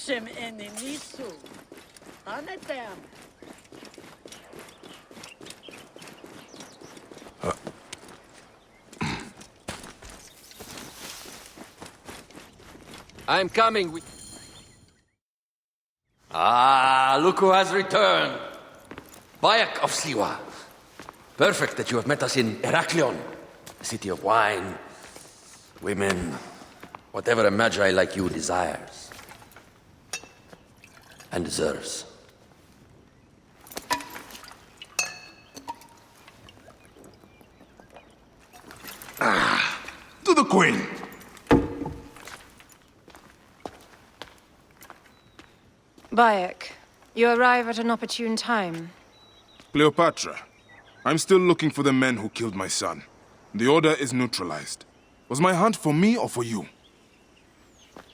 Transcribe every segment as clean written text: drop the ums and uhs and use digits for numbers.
Shem enemisu. Anetem. I'm coming. Look who has returned. Bayek of Siwa. Perfect that you have met us in Heraklion, the city of wine, women, whatever a magi like you desires and deserves. To the Queen! Bayek, you arrive at an opportune time. Cleopatra, I'm still looking for the men who killed my son. The order is neutralized. Was my hunt for me or for you?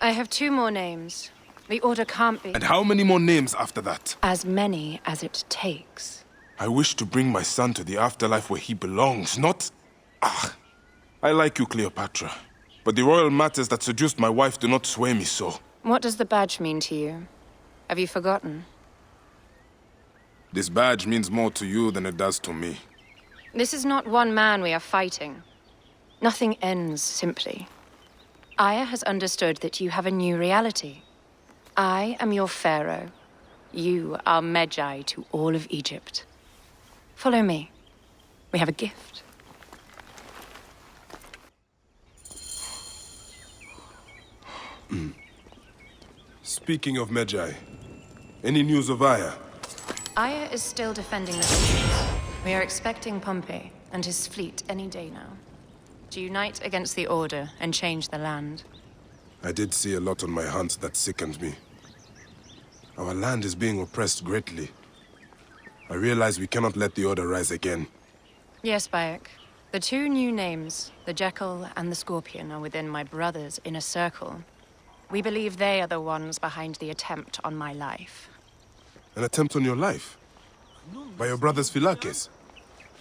I have 2 more names. The order can't be... And how many more names after that? As many as it takes. I wish to bring my son to the afterlife where he belongs, not... I like you, Cleopatra. But the royal matters that seduced my wife do not sway me so. What does the badge mean to you? Have you forgotten? This badge means more to you than it does to me. This is not one man we are fighting. Nothing ends simply. Aya has understood that you have a new reality. I am your pharaoh. You are Magi to all of Egypt. Follow me. We have a gift. Speaking of Magi, any news of Aya? Aya is still defending the cities. We are expecting Pompey and his fleet any day now. To unite against the Order and change the land. I did see a lot on my hunt that sickened me. Our land is being oppressed greatly. I realize we cannot let the Order rise again. Yes, Bayek. The 2 new names, the Jekyll and the Scorpion, are within my brother's inner circle. We believe they are the ones behind the attempt on my life. An attempt on your life? By your brother's Philakes?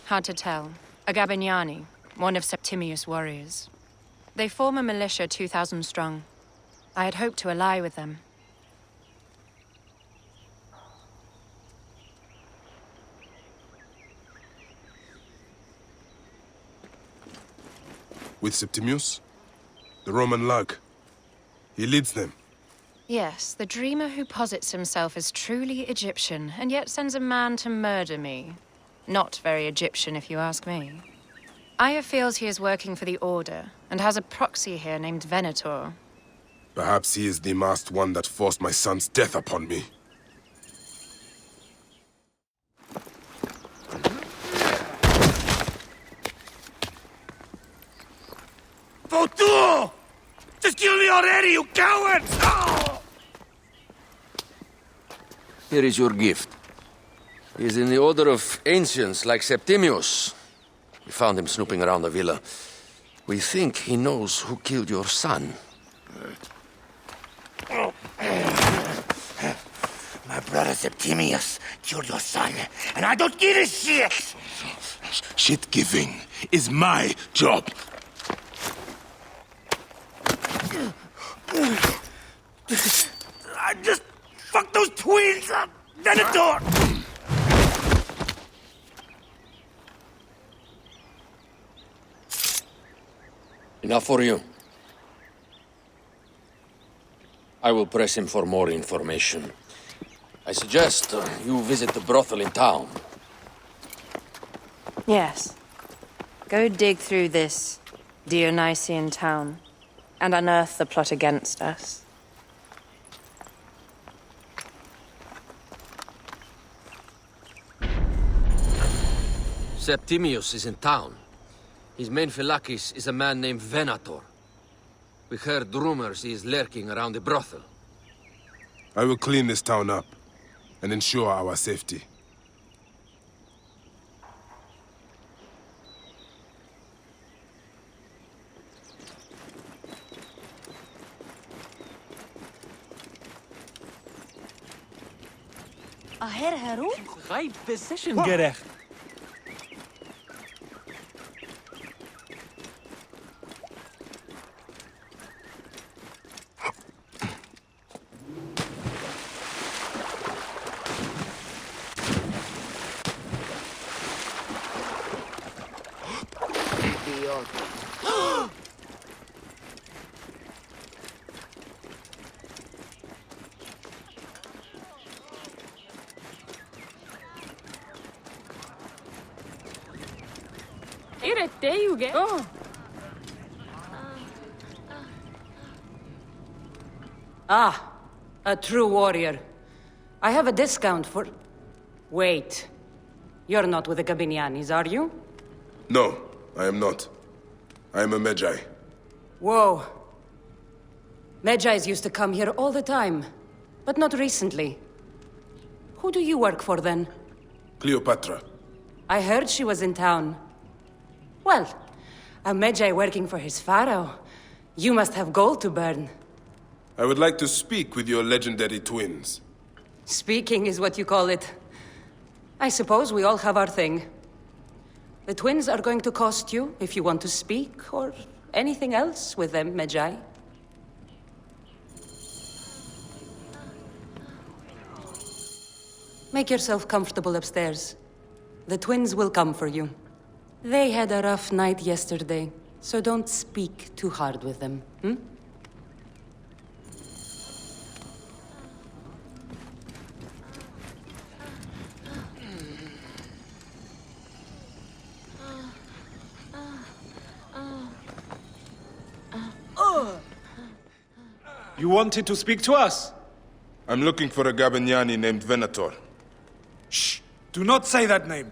Hard to tell. A Gabignani, one of Septimius' warriors. They form a militia 2,000 strong. I had hoped to ally with them. With Septimius? The Roman lug? He leads them? Yes, the dreamer who posits himself as truly Egyptian, and yet sends a man to murder me. Not very Egyptian, if you ask me. Aya feels he is working for the Order, and has a proxy here named Venator. Perhaps he is the masked one that forced my son's death upon me. Votu! Just kill me already, you cowards! Oh! Here is your gift. He is in the order of ancients like Septimius. We found him snooping around the villa. We think he knows who killed your son. My brother Septimius killed your son, and I don't give a shit! Shit-giving is my job. I just fucked those twins up! Venator! Enough for you. I will press him for more information. I suggest you visit the brothel in town. Yes. Go dig through this Dionysian town and unearth the plot against us. Septimius is in town. His main phylakis is a man named Venator. We heard rumors he is lurking around the brothel. I will clean this town up and ensure our safety. Herr Heru? Right position, gerecht. Oh. Ah, a true warrior. I have a discount for... Wait. You're not with the Gabinianis, are you? No, I am not. I am a Magi. Whoa. Magi's used to come here all the time, but not recently. Who do you work for, then? Cleopatra. I heard she was in town. Well, a Magi working for his pharaoh. You must have gold to burn. I would like to speak with your legendary twins. Speaking is what you call it. I suppose we all have our thing. The twins are going to cost you if you want to speak, or anything else with them, Magi. Make yourself comfortable upstairs. The twins will come for you. They had a rough night yesterday, so don't speak too hard with them, hmm? You wanted to speak to us? I'm looking for a Gabiniani named Venator. Shh! Do not say that name.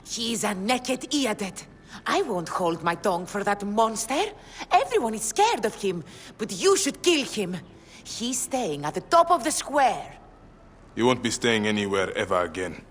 He's a naked idiot. I won't hold my tongue for that monster. Everyone is scared of him, but you should kill him. He's staying at the top of the square. You won't be staying anywhere ever again.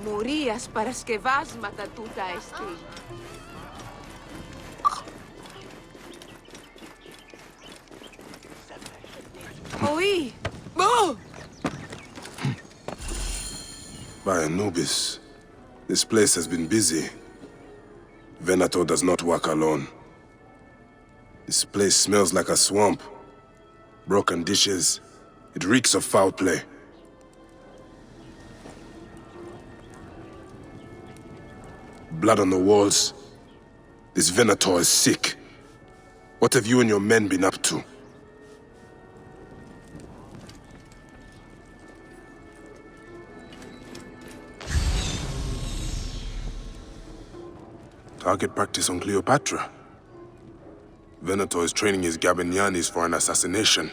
Μουρίας παρασκευάσματα τούτα εστί. Oui! Oh! By Anubis, this place has been busy. Venator does not work alone. This place smells like a swamp. Broken dishes. It reeks of foul play. Blood on the walls. This Venator is sick. What have you and your men been up to? Target practice on Cleopatra. Venator is training his Gabinianis for an assassination.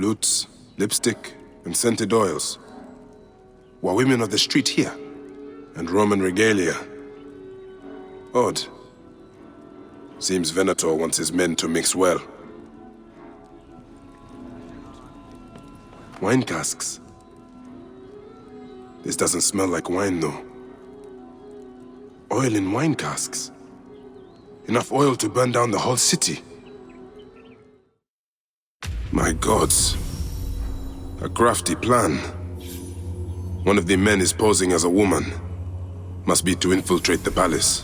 Lutes, lipstick, and scented oils. While women of the street here, and Roman regalia. Odd. Seems Venator wants his men to mix well. Wine casks. This doesn't smell like wine, though. Oil in wine casks. Enough oil to burn down the whole city. My gods. A crafty plan. One of the men is posing as a woman. Must be to infiltrate the palace.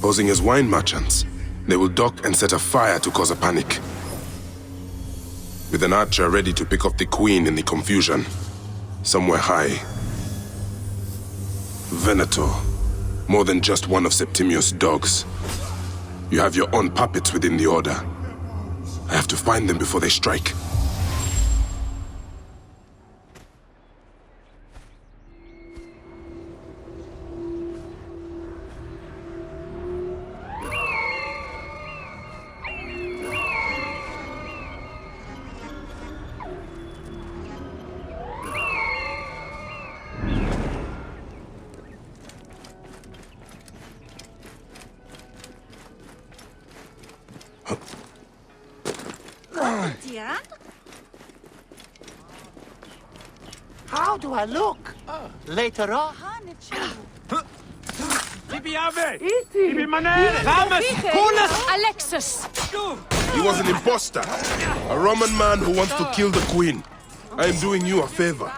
Posing as wine merchants, they will dock and set a fire to cause a panic. With an archer ready to pick off the queen in the confusion. Somewhere high. Venator. More than just one of Septimius' dogs. You have your own puppets within the Order. I have to find them before they strike. How do I look? Later on. Alexis! He was an imposter. A Roman man who wants to kill the queen. I am doing you a favor.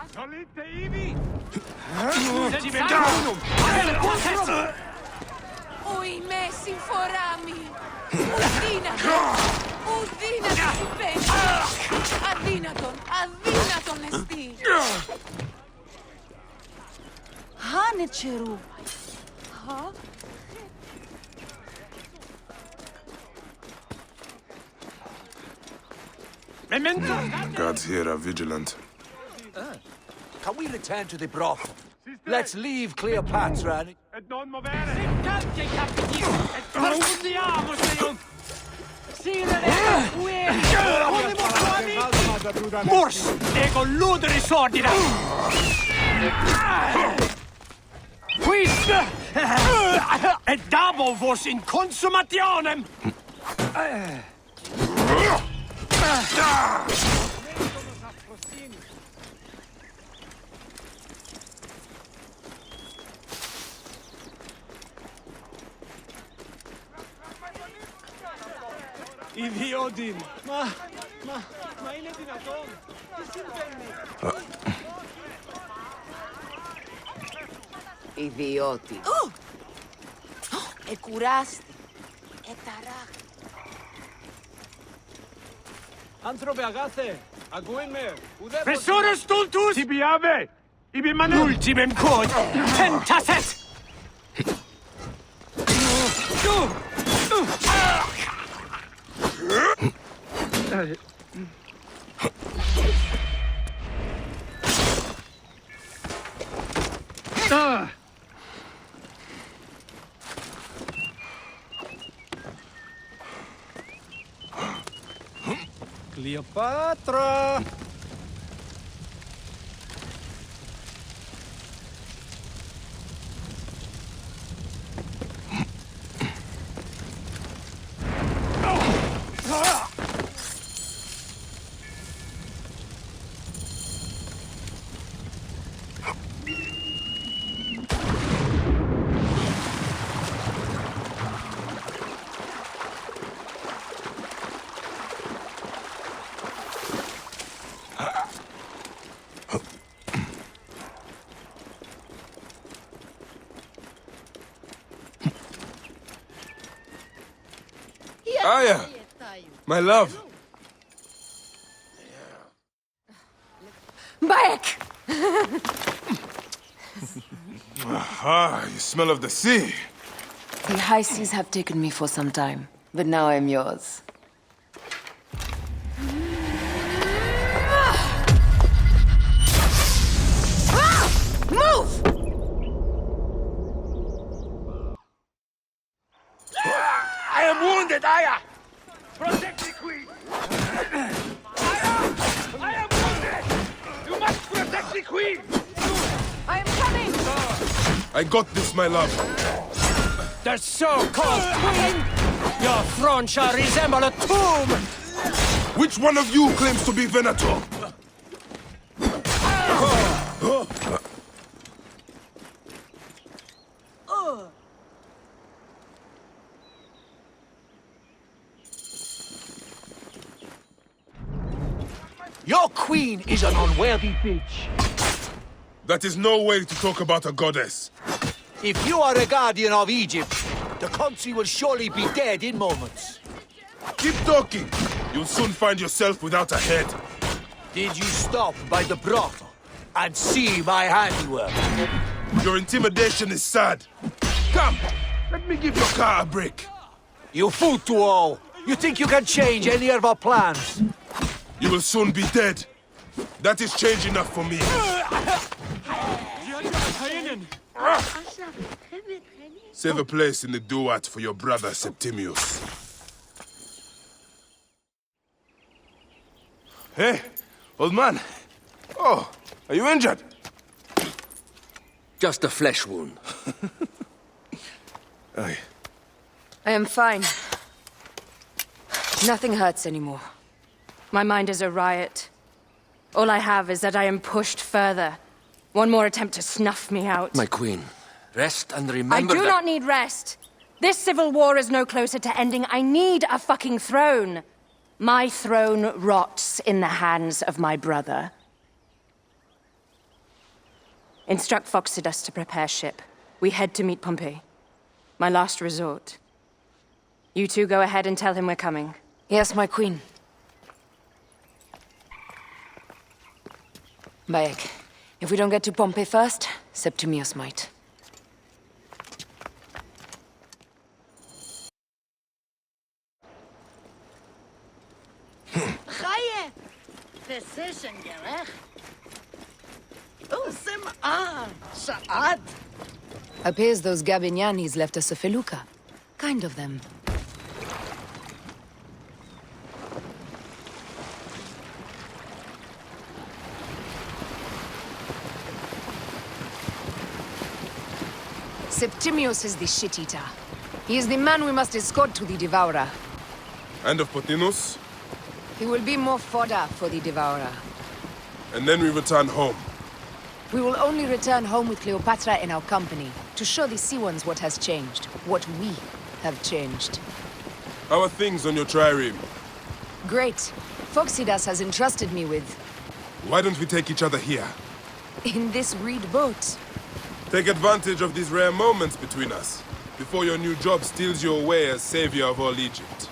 Oi, me συμφοράμι. Ουδύνατον σου πέσει. Αδύνατον εστί. Χάνε τσερού. Guards here are vigilant. Can we return to the brothel? Let's leave Cleopatra. Mors, ego luderi sordida! Quis! Et dabo vos in consumationem! Ιδιότην! Μα είναι δυνατόν! Τι συμβαίνει! Ιδιώτη. Εκουράστη. Εταράχτη. Άνθρωπε αγάθε, ακούει με. Φεσόρες τούλτους! Τι πιάμε! Είπε μανέ! Ultimem code! Tentaset! Cleopatra! Aya! My love! Back! Ah, you smell of the sea. The high seas have taken me for some time, but now I'm yours. Move! I am wounded, Aya! Protect the queen! Aya! I got this, my love. The so-called queen? Your throne shall resemble a tomb! Which one of you claims to be Venator? Your queen is an unworthy bitch. That is no way to talk about a goddess. If you are a guardian of Egypt, the country will surely be dead in moments. Keep talking. You'll soon find yourself without a head. Did you stop by the brothel and see my handiwork? Your intimidation is sad. Come, let me give your car a break. You fool to all! You think you can change any of our plans? You will soon be dead. That is change enough for me. Save a place in the duat for your brother Septimius. Hey, old man. Oh, are you injured? Just a flesh wound. Aye. I am fine. Nothing hurts anymore. My mind is a riot. All I have is that I am pushed further. One more attempt to snuff me out. My queen, rest and I remember do not need rest. This civil war is no closer to ending. I need a fucking throne. My throne rots in the hands of my brother. Instruct Phoxidas to prepare ship. We head to meet Pompey. My last resort. You two go ahead and tell him we're coming. Yes, my queen. Bayek, if we don't get to Pompey first, Septimius might. Chaya, decision gerecht. Usim Sha'ad. Appears those Gabinianis left us a felucca. Kind of them. Septimius is the shit-eater. He is the man we must escort to the Devourer. And of Pothinus? He will be more fodder for the Devourer. And then we return home. We will only return home with Cleopatra in our company, to show the Sea Ones what has changed, what we have changed. How are things on your trireme? Great. Phoxidas has entrusted me with... Why don't we take each other here? in this reed boat. Take advantage of these rare moments between us, before your new job steals you away as savior of all Egypt.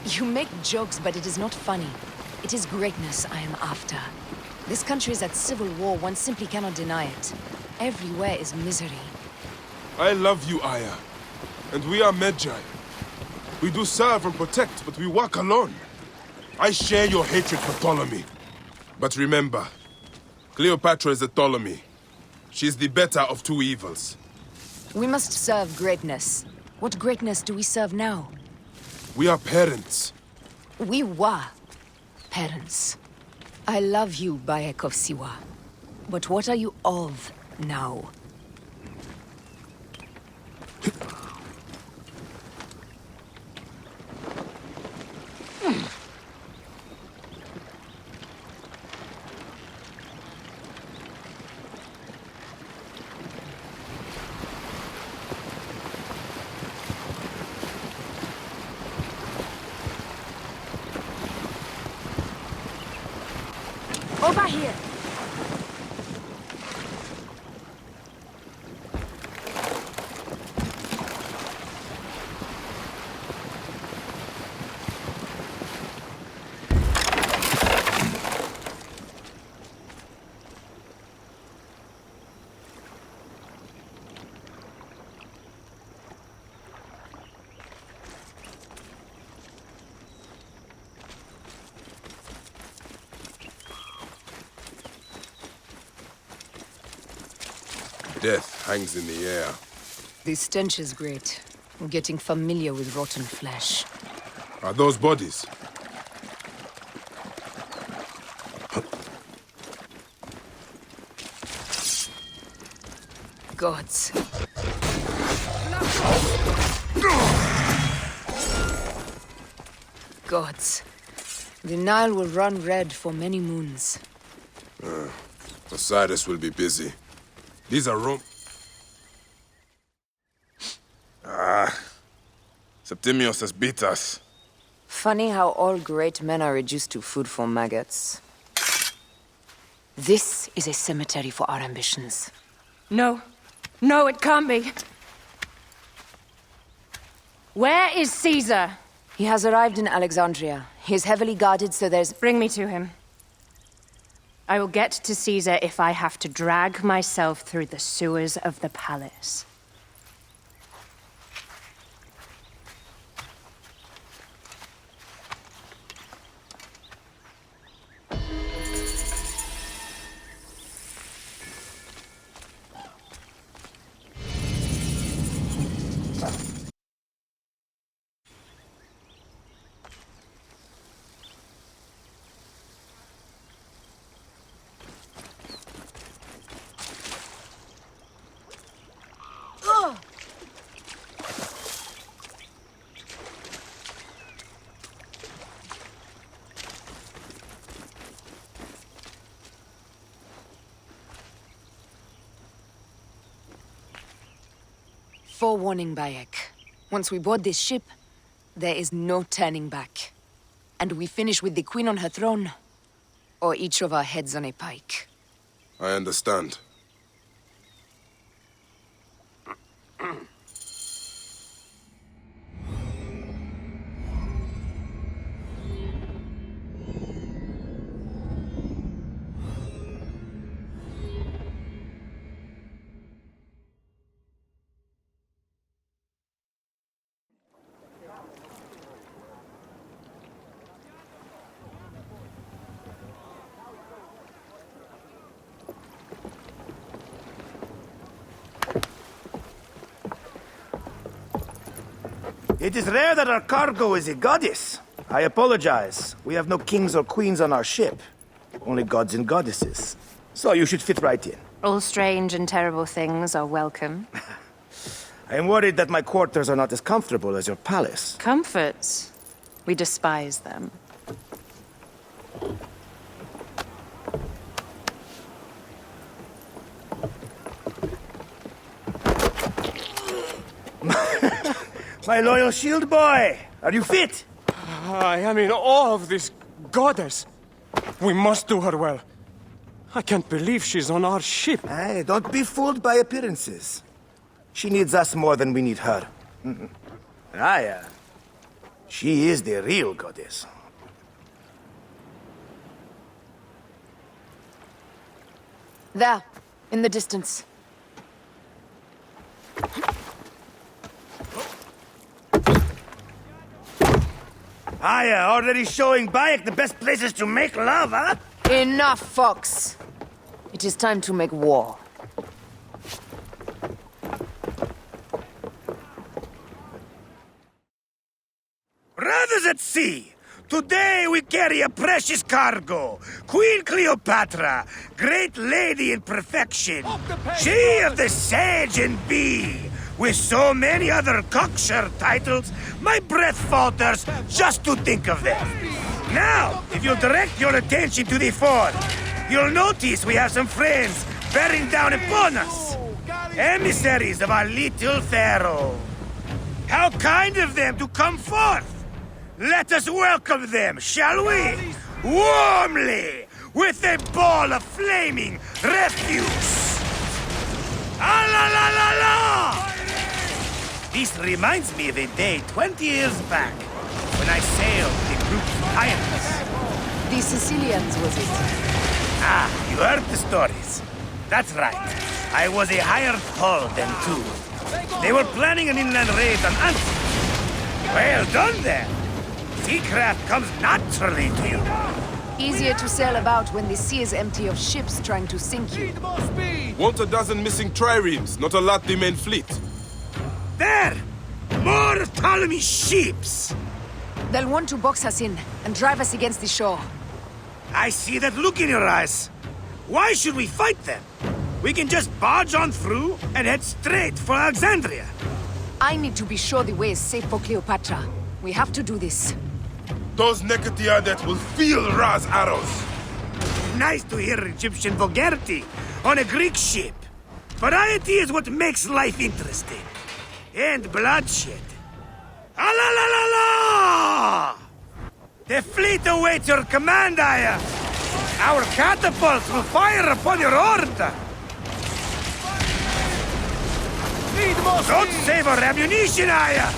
You make jokes, but it is not funny. It is greatness I am after. This country is at civil war, one simply cannot deny it. Everywhere is misery. I love you, Aya. And we are Magi. We do serve and protect, but we walk alone. I share your hatred for Ptolemy. But remember, Cleopatra is a Ptolemy. She is the better of two evils. We must serve greatness. What greatness do we serve now? We are parents. We were parents. I love you, Bayek of Siwa. But what are you of now? Over here! Death hangs in the air. The stench is great. I'm getting familiar with rotten flesh. Are those bodies? Gods. Gods. The Nile will run red for many moons. Osiris will be busy. These are Rome... Septimius has beat us. Funny how all great men are reduced to food for maggots. This is a cemetery for our ambitions. No. No, it can't be. Where is Caesar? He has arrived in Alexandria. He is heavily guarded, so there's... Bring me to him. I will get to Caesar if I have to drag myself through the sewers of the palace. Forewarning, Bayek. Once we board this ship, there is no turning back. And we finish with the Queen on her throne, or each of our heads on a pike. I understand. It is rare that our cargo is a goddess. I apologize. We have no kings or queens on our ship. Only gods and goddesses. So you should fit right in. All strange and terrible things are welcome. I am worried that my quarters are not as comfortable as your palace. Comforts? We despise them. My loyal shield boy! Are you fit? I am in awe of this goddess. We must do her well. I can't believe she's on our ship. Hey, don't be fooled by appearances. She needs us more than we need her. Aya, she is the real goddess. There, in the distance. Aya, already showing Bayek the best places to make love, huh? Enough, Fox. It is time to make war. Brothers at sea, today we carry a precious cargo. Queen Cleopatra, great lady in perfection. She of the Sage and Bee. With so many other cocksure titles, my breath falters just to think of them. Now, if you'll direct your attention to the fort, you'll notice we have some friends bearing down upon us. Emissaries of our little pharaoh. How kind of them to come forth! Let us welcome them, shall we? Warmly, with a ball of flaming refuse. Ah la la la la! This reminds me of a day 20 years back, when I sailed with a group of pirates. The Sicilians, was it? Ah, you heard the stories. That's right. I was a hired hull then, too. They were planning an inland raid on Antioch. Well done, then. Seacraft comes naturally to you. Easier to sail about when the sea is empty of ships trying to sink you. Want a dozen missing triremes, not a lot the main fleet. There! More Ptolemy ships! They'll want to box us in and drive us against the shore. I see that look in your eyes. Why should we fight them? We can just barge on through and head straight for Alexandria. I need to be sure the way is safe for Cleopatra. We have to do this. Those Nekatiadet will feel Ra's arrows. Nice to hear Egyptian vulgarity on a Greek ship. Variety is what makes life interesting. And bloodshed. Ah la la la la! The fleet awaits your command, Aya. Our catapults will fire upon your order. Don't save our ammunition, Aya!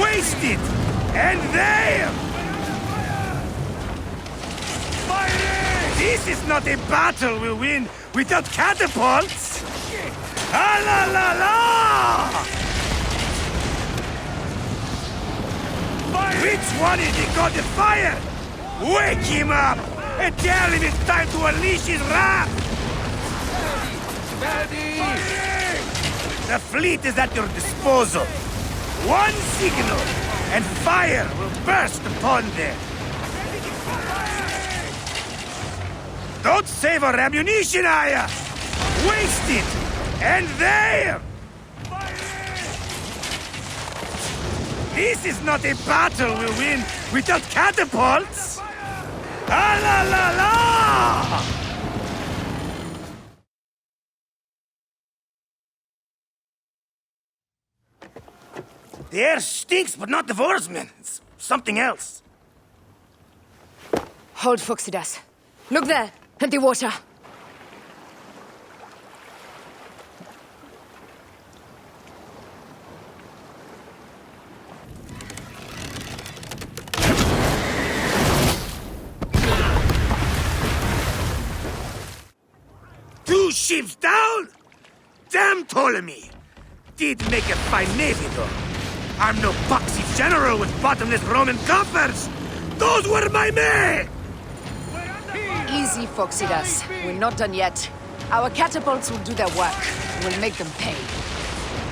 Waste it! And there! This is not a battle we'll win without catapults! Ah la la la! Which one is the god of fire? Wake him up! And tell him it's time to unleash his wrath! The fleet is at your disposal. One signal, and fire will burst upon them. Don't save our ammunition, Aya! Waste it! And there! This is not a battle we'll win without catapults! Ah la la la! The air stinks, but not the Vorsman. It's something else. Hold, Phoxidas. Look there, at the water. Two ships down? Damn Ptolemy! Did make a fine navy, though. I'm no poxy general with bottomless Roman coffers! Those were my men! Easy, Phoxidas. We're not done yet. Our catapults will do their work. We'll make them pay.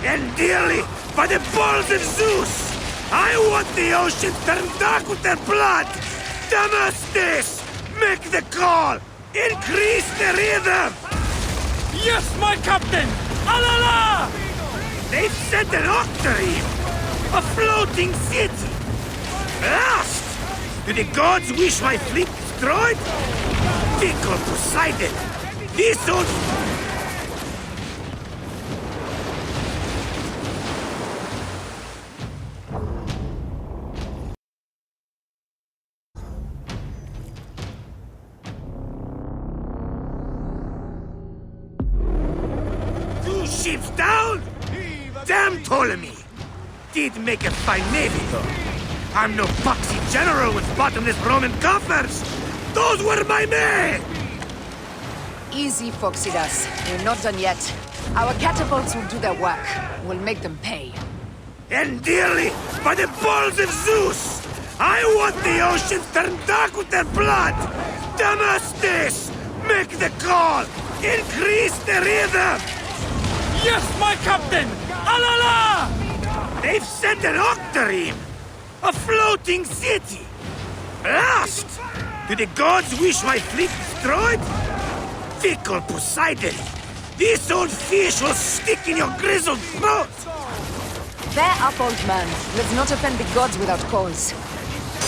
And dearly, by the balls of Zeus! I want the ocean turned dark with their blood! Damastes! Make the call! Increase the rhythm! Yes, my captain! Alala! They've sent an octarine! A floating city! Blast! Do the gods wish my fleet destroyed? Fickle Poseidon! This old... Two ships down? Damn Ptolemy! Did make a fine navy, though. I'm no poxy general with bottomless Roman coffers! Those were my men! Easy, Phoxidas. We're not done yet. Our catapults will do their work. We'll make them pay. And dearly, by the balls of Zeus! I want the ocean turned dark with their blood! Damastes! Make the call! Increase the rhythm! Yes, my captain! Alala! They've sent an octarine! A floating city! Blast! Do the gods wish my fleet destroyed? Fickle Poseidon! This old fish will stick in your grizzled throat! Bear up, old man. Let's not offend the gods without cause.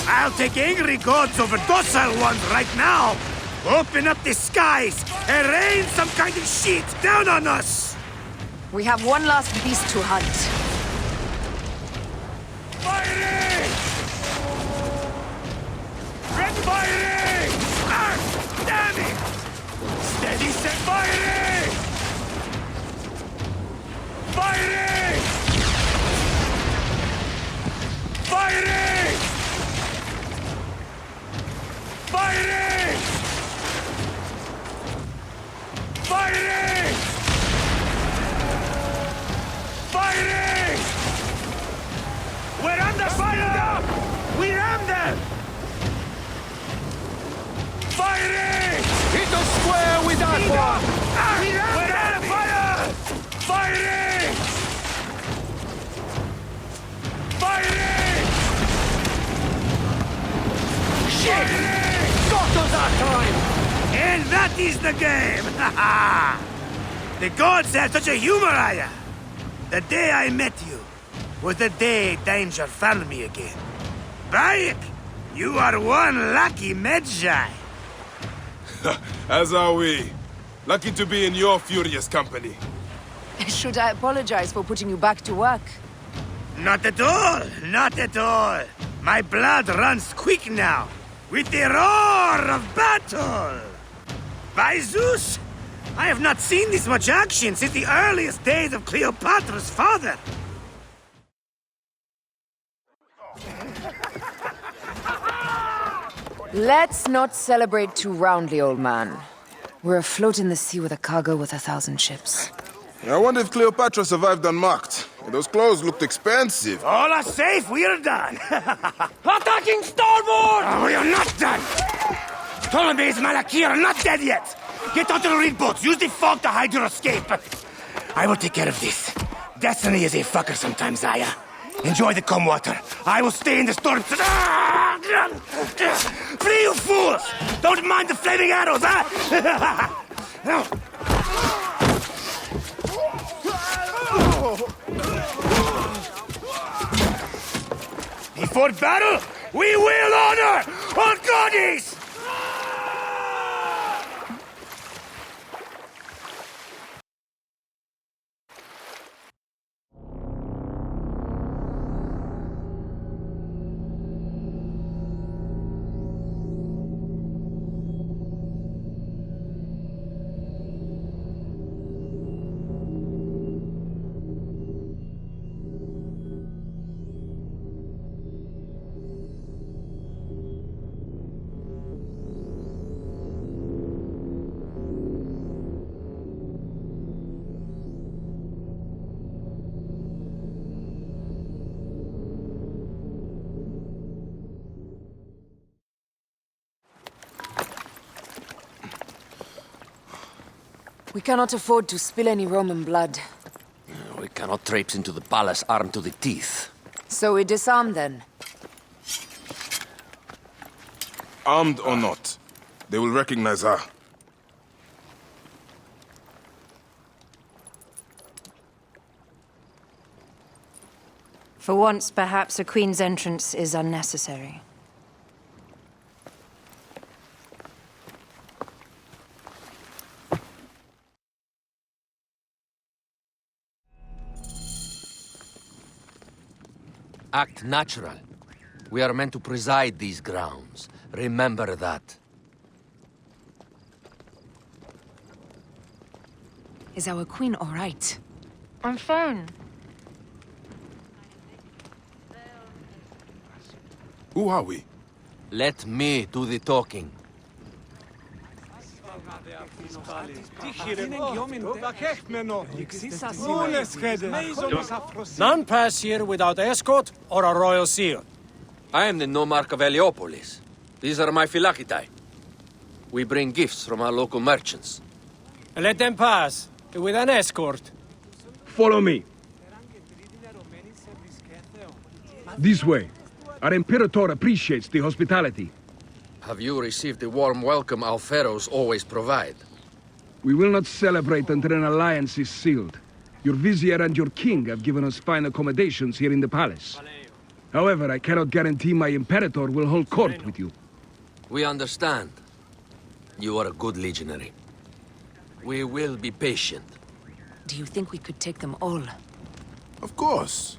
I'll take angry gods over docile ones right now! Open up the skies and rain some kind of shit down on us! We have one last beast to hunt. Firing! Red firing! Ah, damn it! Steady set firing! Firing! Firing! Firing! Firing! Firing! We're under fire! We ram them! Firing! Hit us square with that one! We're under fire! Firing! Firing! Shit! Got us that time! And that is the game! The gods had such a humor, Aya! The day I met you, was the day danger found me again. Bayek, you are one lucky Medjay. As are we. Lucky to be in your furious company. Should I apologize for putting you back to work? Not at all, not at all. My blood runs quick now, with the roar of battle. By Zeus, I have not seen this much action since the earliest days of Cleopatra's father. Let's not celebrate too roundly, old man. We're afloat in the sea with a cargo worth 1,000 ships. I wonder if Cleopatra survived unmarked. Those clothes looked expensive. All are safe, we are done. Attacking starboard! Oh, we are not done! Ptolemy's Malaki are not dead yet! Get onto the reed boats, use the fog to hide your escape! I will take care of this. Destiny is a fucker sometimes, Aya. Enjoy the calm water. I will stay in the storm. Flee, you fools! Don't mind the flaming arrows, huh? Before battle, we will honor our goddess! We cannot afford to spill any Roman blood. We cannot traipse into the palace armed to the teeth. So we disarm then. Armed or not, they will recognize her. For once, perhaps a queen's entrance is unnecessary. Act natural. We are meant to preside these grounds. Remember that. Is our queen all right? I'm fine. Who are we? Let me do the talking. None pass here without escort or a royal seal. I am the nomarch of Heliopolis. These are my Phylakitae. We bring gifts from our local merchants. Let them pass, with an escort. Follow me. This way. Our Imperator appreciates the hospitality. Have you received the warm welcome our pharaohs always provide? We will not celebrate until an alliance is sealed. Your vizier and your king have given us fine accommodations here in the palace. However, I cannot guarantee my Imperator will hold court with you. We understand. You are a good legionary. We will be patient. Do you think we could take them all? Of course.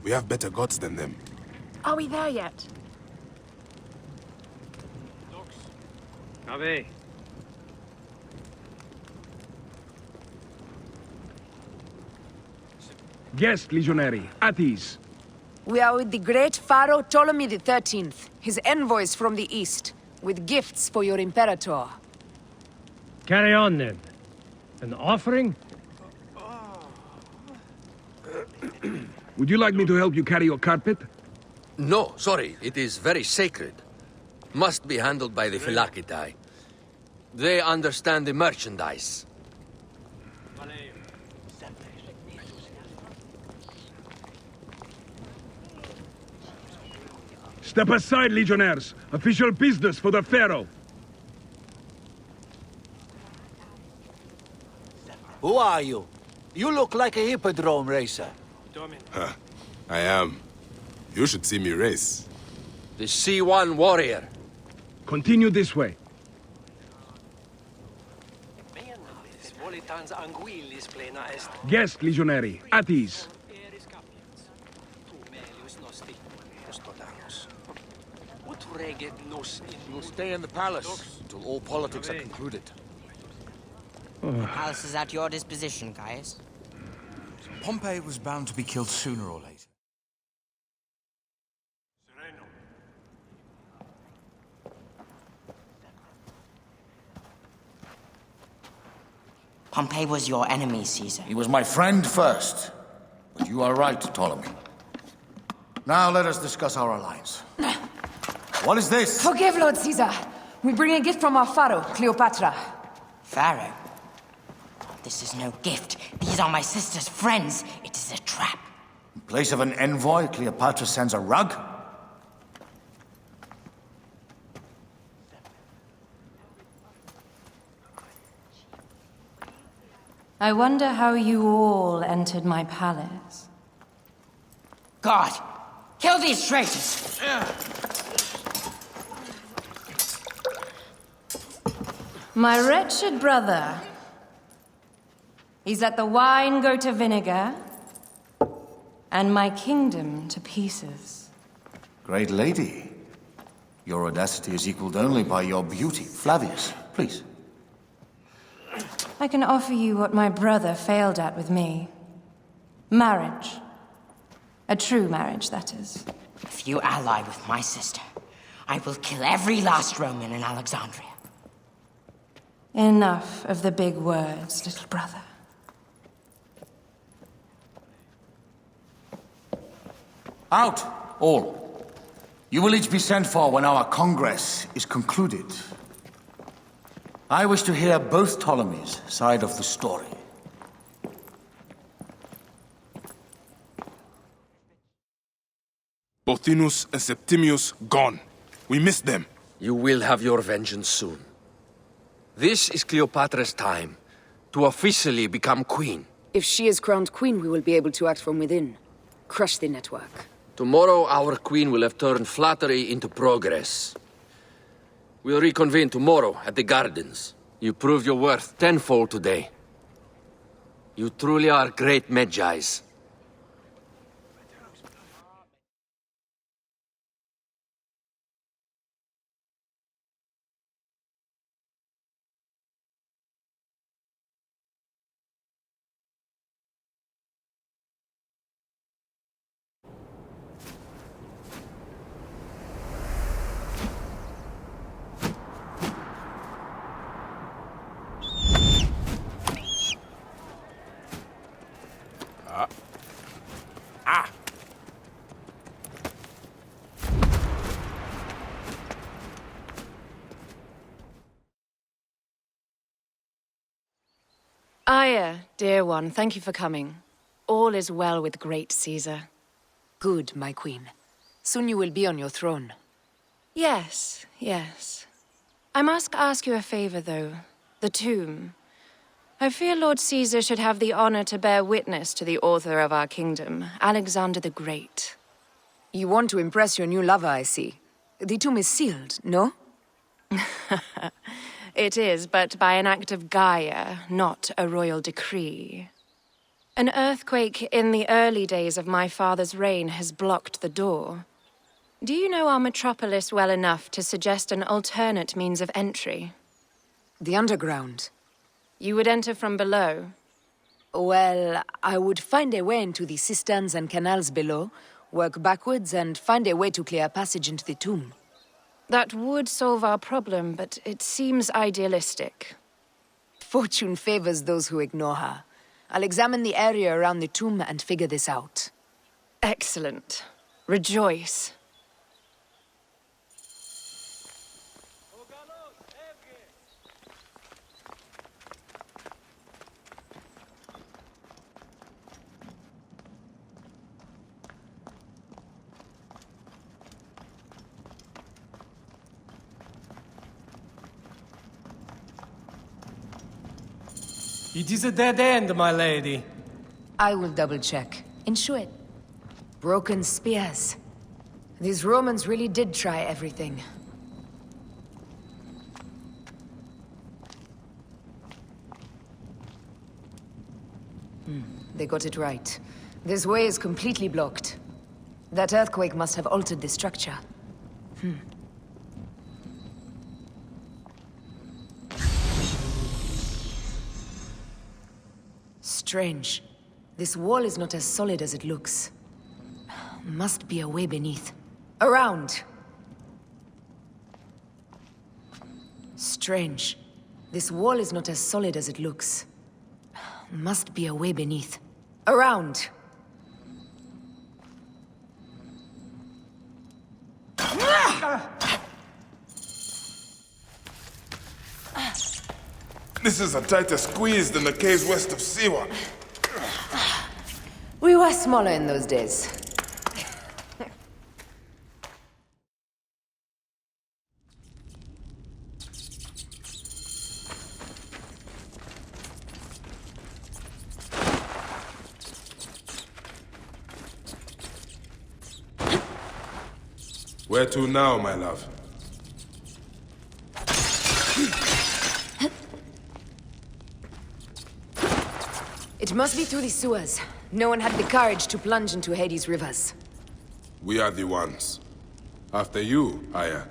We have better gods than them. Are we there yet? Guest legionary, at ease. We are with the great Pharaoh Ptolemy XIII, his envoys from the east, with gifts for your Imperator. Carry on then. An offering? Would you like me to help you carry your carpet? No, sorry. It is very sacred. Must be handled by the Phylakitae. They understand the merchandise. Step aside, legionnaires. Official business for the Pharaoh. Who are you? You look like a hippodrome racer. Huh. I am. You should see me race. The C1 warrior. Continue this way. Guest, legionary, at ease. We'll stay in the palace until all politics are concluded. The palace is at your disposition, Gaius. Pompey was bound to be killed sooner or later. Pompey was your enemy, Caesar. He was my friend first. But you are right, Ptolemy. Now let us discuss our alliance. What is this? Forgive, Lord Caesar. We bring a gift from our pharaoh, Cleopatra. Pharaoh? This is no gift. These are my sister's friends. It is a trap. In place of an envoy, Cleopatra sends a rug? I wonder how you all entered my palace. God, kill these traitors! My wretched brother. He's let the wine go to vinegar, and my kingdom to pieces. Great lady. Your audacity is equaled only by your beauty. Flavius, please. I can offer you what my brother failed at with me. Marriage. A true marriage, that is. If you ally with my sister, I will kill every last Roman in Alexandria. Enough of the big words, little brother. Out, all. You will each be sent for when our congress is concluded. I wish to hear both Ptolemy's side of the story. Pothinus and Septimius gone. We missed them. You will have your vengeance soon. This is Cleopatra's time to officially become queen. If she is crowned queen, we will be able to act from within. Crush the network. Tomorrow, our queen will have turned flattery into progress. We'll reconvene tomorrow at the gardens. You proved your worth tenfold today. You truly are great Magi's. Aya, dear one, thank you for coming. All is well with great Caesar. Good, my queen. Soon you will be on your throne. Yes, yes. I must ask you a favor, though. The tomb. I fear Lord Caesar should have the honor to bear witness to the author of our kingdom, Alexander the Great. You want to impress your new lover, I see. The tomb is sealed, no? It is, but by an act of Gaia, not a royal decree. An earthquake in the early days of my father's reign has blocked the door. Do you know our metropolis well enough to suggest an alternate means of entry? The underground. You would enter from below? Well, I would find a way into the cisterns and canals below, work backwards, and find a way to clear a passage into the tomb. That would solve our problem, but it seems idealistic. Fortune favors those who ignore her. I'll examine the area around the tomb and figure this out. Excellent. Rejoice. It is a dead end, my lady. I will double-check. Ensure it. Broken spears. These Romans really did try everything. They got it right. This way is completely blocked. That earthquake must have altered the structure. Strange. This wall is not as solid as it looks. Must be a way beneath. Around! Strange. This wall is not as solid as it looks. Must be a way beneath. Around! This is a tighter squeeze than the caves west of Siwa. We were smaller in those days. Where to now, my love? It must be through the sewers. No one had the courage to plunge into Hades' rivers. We are the ones. After you, Aya.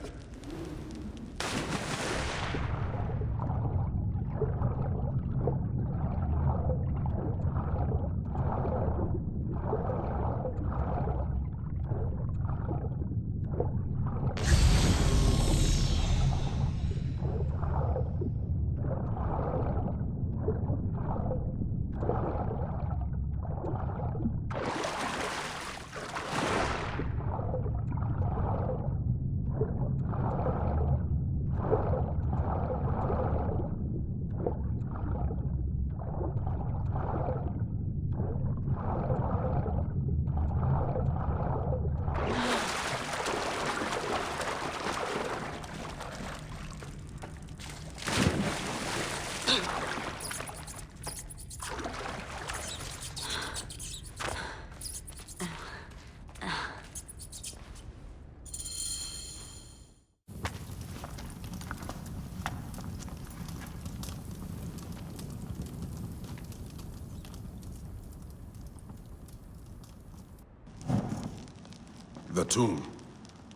The tomb.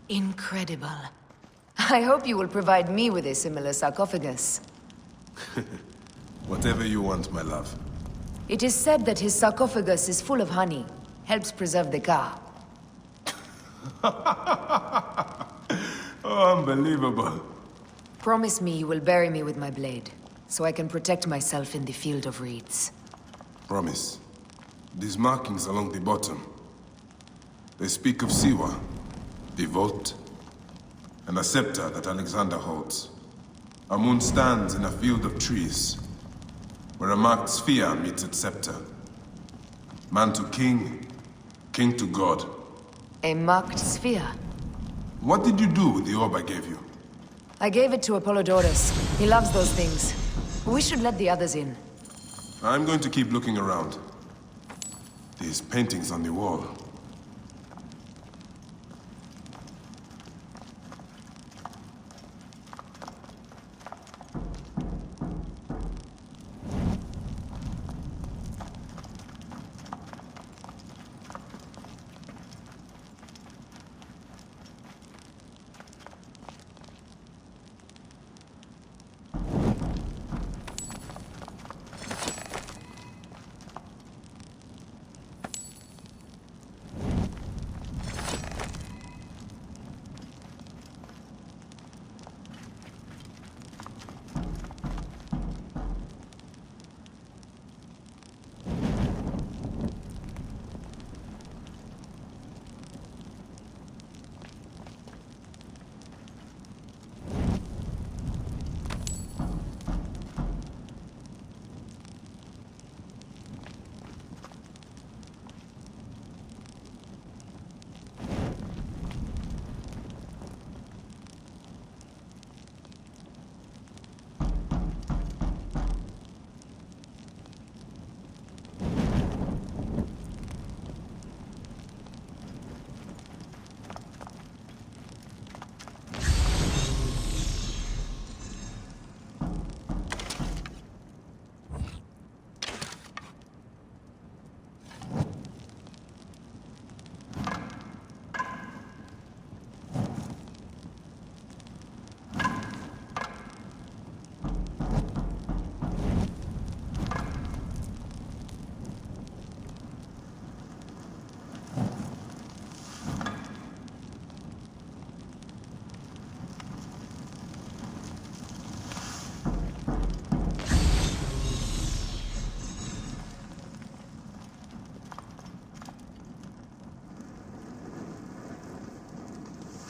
Incredible. I hope you will provide me with a similar sarcophagus. Whatever you want, my love. It is said that his sarcophagus is full of honey. Helps preserve the car. Oh, unbelievable. Promise me you will bury me with my blade, so I can protect myself in the field of reeds. Promise. These markings along the bottom. They speak of Siwa, the vault, and a scepter that Alexander holds. A moon stands in a field of trees, where a marked sphere meets its scepter. Man to king, king to god. A marked sphere? What did you do with the orb I gave you? I gave it to Apollodorus. He loves those things. We should let the others in. I'm going to keep looking around. These paintings on the wall.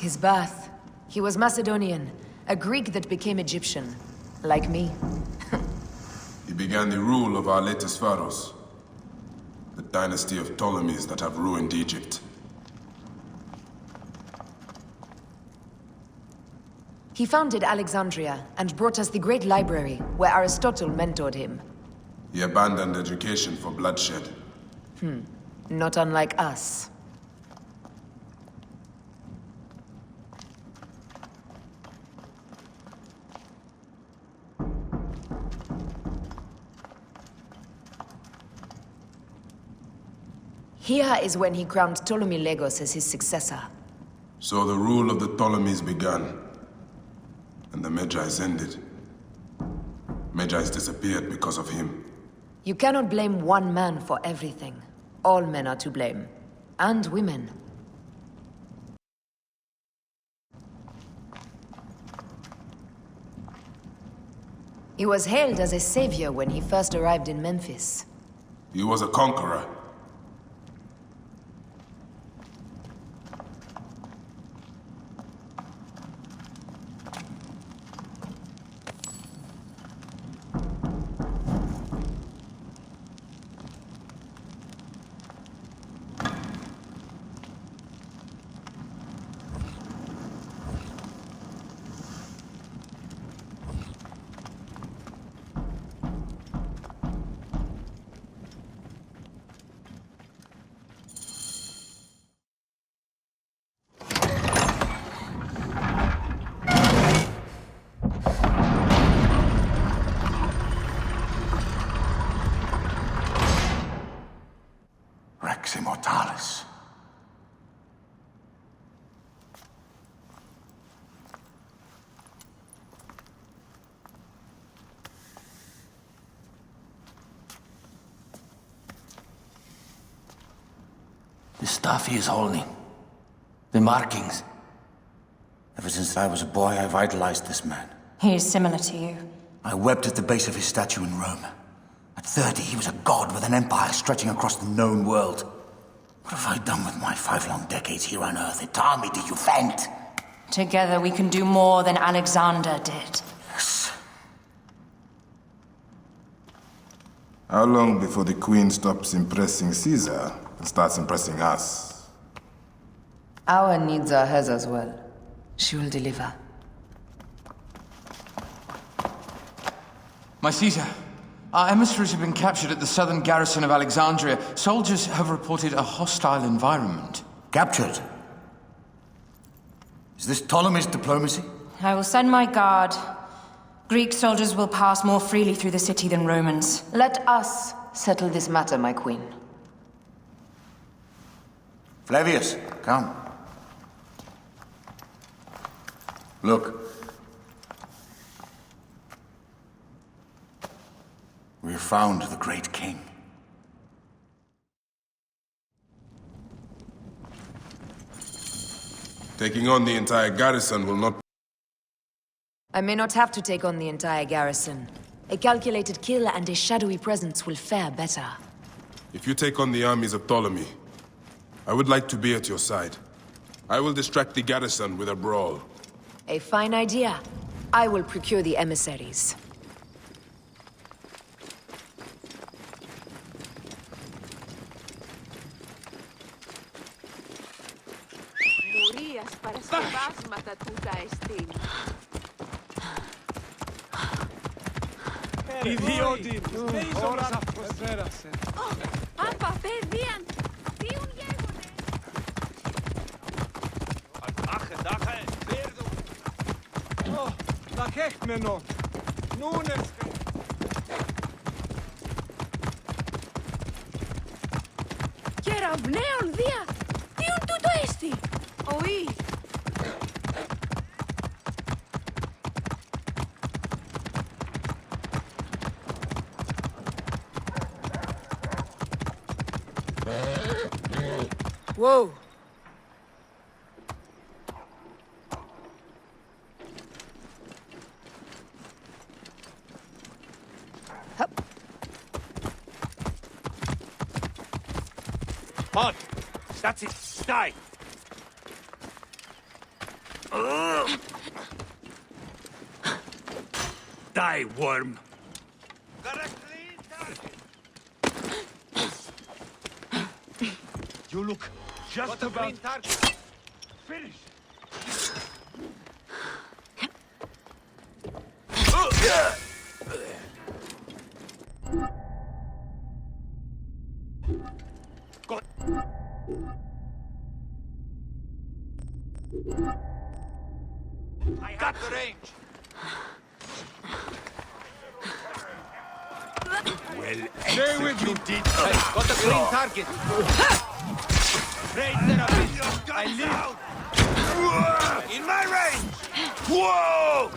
His birth. He was Macedonian, a Greek that became Egyptian. Like me. He began the rule of our latest pharaohs. The dynasty of Ptolemies that have ruined Egypt. He founded Alexandria and brought us the great library, where Aristotle mentored him. He abandoned education for bloodshed. Not unlike us. Here is when he crowned Ptolemy Legos as his successor. So the rule of the Ptolemies began, and the Magi's ended. Magi's disappeared because of him. You cannot blame one man for everything. All men are to blame. And women. He was hailed as a savior when he first arrived in Memphis. He was a conqueror. Rex Immortalis. The stuff he is holding. The markings. Ever since I was a boy, I've idolized this man. He is similar to you. I wept at the base of his statue in Rome. At 30, he was a god with an empire stretching across the known world. What have I done with my 5 long decades here on Earth? It army to you vent. Together we can do more than Alexander did. Yes. How long before the Queen stops impressing Caesar and starts impressing us? Our needs are hers as well. She will deliver. My Caesar, our emissaries have been captured at the southern garrison of Alexandria. Soldiers have reported a hostile environment. Captured? Is this Ptolemy's diplomacy? I will send my guard. Greek soldiers will pass more freely through the city than Romans. Let us settle this matter, my queen. Flavius, come. Look. We have found the great king. Taking on the entire garrison will not... I may not have to take on the entire garrison. A calculated kill and a shadowy presence will fare better. If you take on the armies of Ptolemy, I would like to be at your side. I will distract the garrison with a brawl. A fine idea. I will procure the emissaries. Ιδιώτη, ώρας αυτός πέρασε. Άπα, παιδίαν, τι ουν γέγονε. Άχε, δάχε, πέρδο. Τα χέχμενο, νούνες. Κεραυνέων δια, τι ουν τούτο έστι. Οή. Whoa! Pod, that's it. Stay. Die, worm. You look just about... Finish. I got the range. Well Stay with me. executed. Hey, got the green target. Great therapist. I live. In my range! Whoa!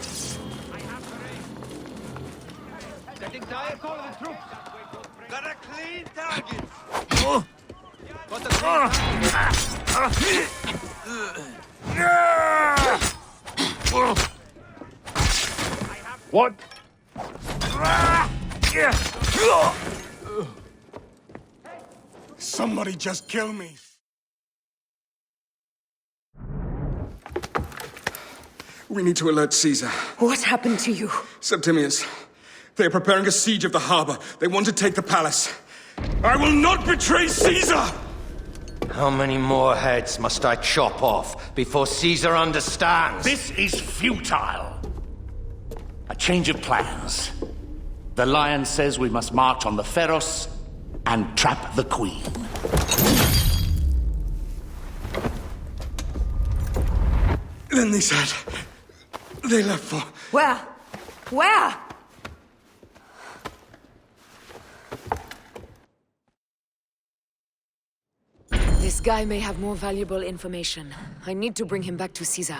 Setting tire, call the troops. Got a clean target! Got the green target. What? Somebody just kill me. We need to alert Caesar. What happened to you? Septimius. They are preparing a siege of the harbor. They want to take the palace. I will not betray Caesar! How many more heads must I chop off before Caesar understands? This is futile. A change of plans. The Lion says we must march on the Pharos and trap the Queen. Then they said... they left for... Where? Where? This guy may have more valuable information. I need to bring him back to Caesar.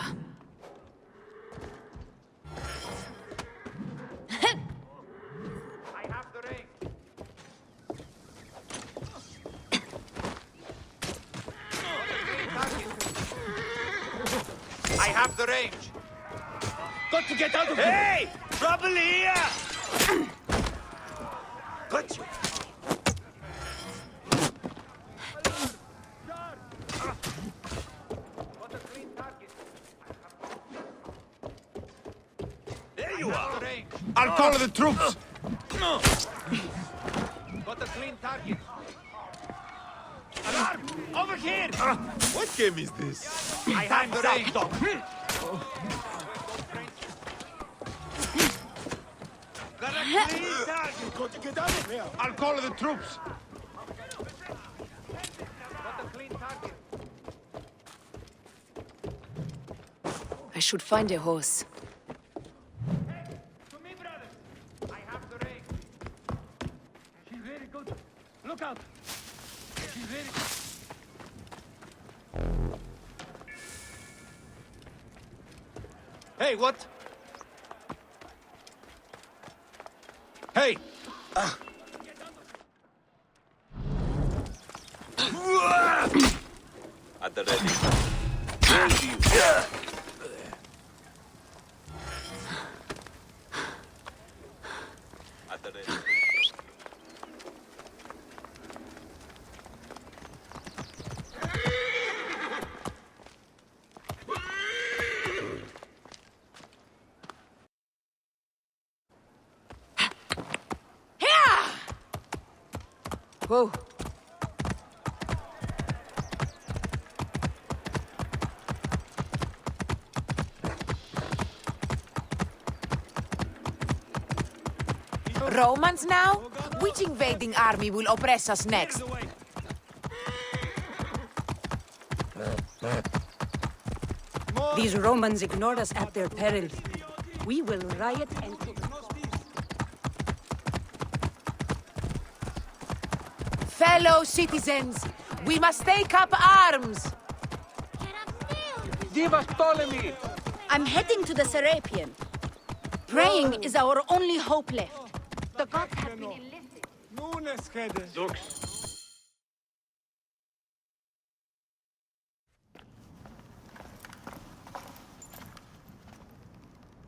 I have the range. Got to get out of here. Hey! Trouble here! Got you. There you are. I'll call the troops. Got a clean target. Alarm! Over here! What game is this? I have the range. Got a clean target! Got to get out of here. I'll call the troops. Got a clean target. I should find a horse. To me, brothers. I have the range. She's very good. Look out. She's very good. Hey, what? Hey! At the ready. Where do you? At the ready. Whoa. Romans now? Which invading army will oppress us next? These Romans ignore us at their peril. We will riot and... Fellow citizens, we must take up arms! Give us Ptolemy! I'm heading to the Serapion. Praying is our only hope left. The gods have been enlisted.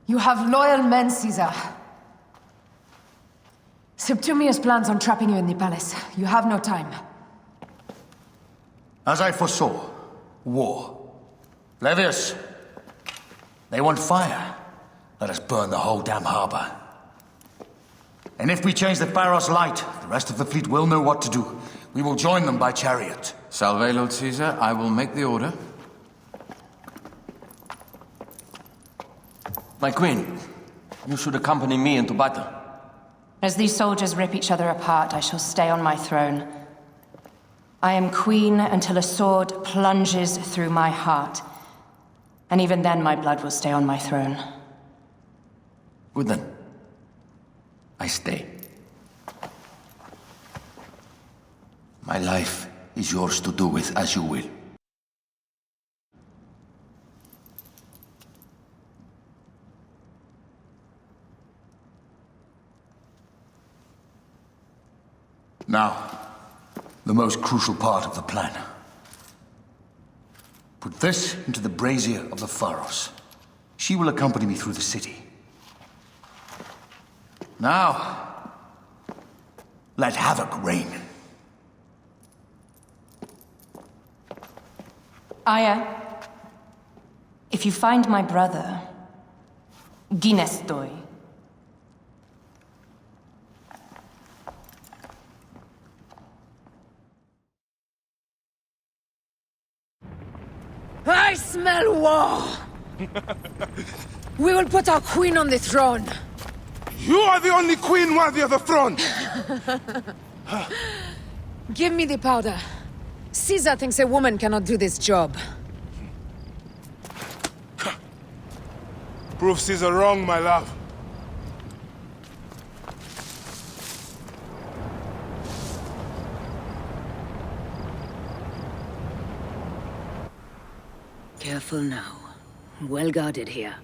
You have loyal men, Caesar. Septimius plans on trapping you in the palace. You have no time. As I foresaw, war. Levius, They want fire. Let us burn the whole damn harbor. And if we change the Pharos light, the rest of the fleet will know what to do. We will join them by chariot. Salve, Lord Caesar. I will make the order. My queen, you should accompany me into battle. As these soldiers rip each other apart, I shall stay on my throne. I am queen until a sword plunges through my heart. And even then, my blood will stay on my throne. Good then. I stay. My life is yours to do with as you will. Now, the most crucial part of the plan. Put this into the brazier of the Pharos. She will accompany me through the city. Now, let havoc reign. Aya, if you find my brother, Ginestoi. I smell war! We will put our queen on the throne. You are the only queen worthy of the throne! Give me the powder. Caesar thinks a woman cannot do this job. Prove Caesar wrong, my love. Careful now. Well guarded here.